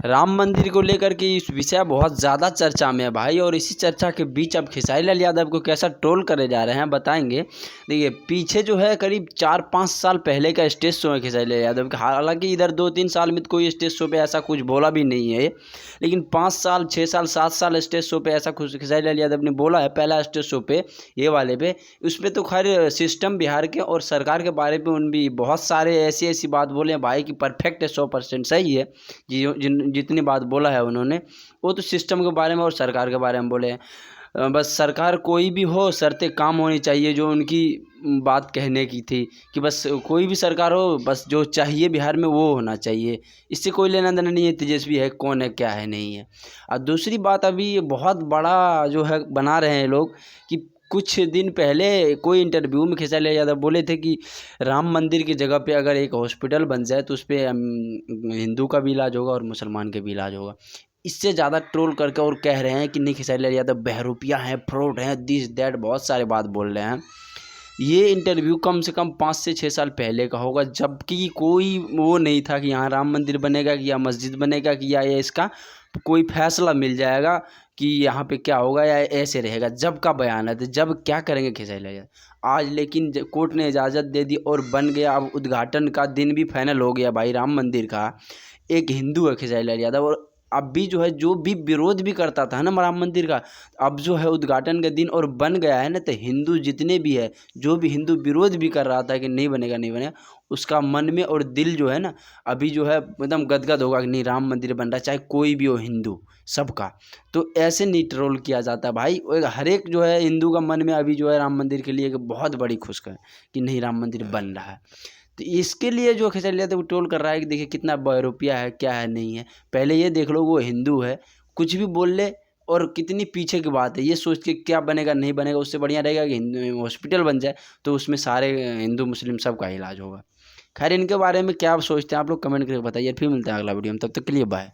राम मंदिर को लेकर के इस विषय बहुत ज़्यादा चर्चा में है भाई। और इसी चर्चा के बीच अब खेसारी लाल यादव को कैसा ट्रोल करे जा रहे हैं बताएंगे। देखिए, पीछे जो है करीब 4-5 साल पहले का स्टेज शो है खेसारी लाल यादव का। हालांकि इधर 2-3 साल में तो कोई स्टेज शो पे ऐसा कुछ बोला भी नहीं है, लेकिन 5 साल 6 साल 7 साल स्टेज शो पे ऐसा कुछ खेसारी लाल यादव ने बोला है। पहला स्टेज शो पे ये वाले पे, उसमें तो खैर सिस्टम बिहार के और सरकार के बारे में उन भी बहुत सारे ऐसी ऐसी बात बोले हैं भाई कि परफेक्ट है, 100% सही है। जितनी बात बोला है उन्होंने, वो तो सिस्टम के बारे में और सरकार के बारे में बोले हैं। बस सरकार कोई भी हो, शर्तें काम होनी चाहिए, जो उनकी बात कहने की थी कि बस कोई भी सरकार हो, बस जो चाहिए बिहार में वो होना चाहिए। इससे कोई लेना देना नहीं है तेजस्वी है कौन है क्या है नहीं है। और दूसरी बात, अभी ये बहुत बड़ा जो है बना रहे हैं लोग कि कुछ दिन पहले कोई इंटरव्यू में खेसारी लाल यादव बोले थे कि राम मंदिर की जगह पे अगर एक हॉस्पिटल बन जाए तो उस पर हिंदू का भी इलाज होगा और मुसलमान के भी इलाज होगा। इससे ज़्यादा ट्रोल करके और कह रहे हैं कि नहीं खेसारी लाल यादव बहरूपिया हैं, फ्रॉड हैं, दिस दैट बहुत सारे बात बोल रहे हैं। ये इंटरव्यू कम से कम 5 से 6 साल पहले का होगा, जबकि कोई वो नहीं था कि यहाँ राम मंदिर बनेगा कि या मस्जिद बनेगा कि या इसका कोई फैसला मिल जाएगा कि यहाँ पे क्या होगा या ऐसे रहेगा। जब का बयान है, तो जब क्या करेंगे खेसारी लाल यादव। आज लेकिन कोर्ट ने इजाज़त दे दी और बन गया। अब उद्घाटन का दिन भी फाइनल हो गया भाई राम मंदिर का। एक हिंदू है खेसारी लाल यादव, और अब भी जो है जो भी विरोध भी करता था ना राम मंदिर का, अब जो है उद्घाटन का दिन और बन गया है ना, तो हिंदू जितने भी है, जो भी हिंदू विरोध भी कर रहा था कि नहीं बनेगा नहीं बनेगा, उसका मन में और दिल जो है ना अभी जो है एकदम गदगद होगा कि नहीं राम मंदिर बन रहा है, चाहे कोई भी हो हिंदू सबका। तो ऐसे नहीं ट्रोल किया जाता भाई। हर एक जो है हिंदू का मन में अभी जो है राम मंदिर के लिए एक बहुत बड़ी खुशखबरी है कि नहीं राम मंदिर बन रहा है। तो इसके लिए जो खेसारी लाल यादव ट्रोल कर रहा है कि देखिए कितना बहरूपिया है, क्या है नहीं है। पहले ये देख लो वो हिंदू है, कुछ भी बोल ले, और कितनी पीछे की बात है। ये सोच के क्या बनेगा नहीं बनेगा, उससे बढ़िया रहेगा कि हिंदू हॉस्पिटल बन जाए तो उसमें सारे हिंदू मुस्लिम सबका इलाज होगा। खैर, इनके बारे में क्या आप सोचते हैं आप लोग कमेंट करके बताइए। फिर मिलते हैं अगला वीडियो में, तब तक के लिए बाय।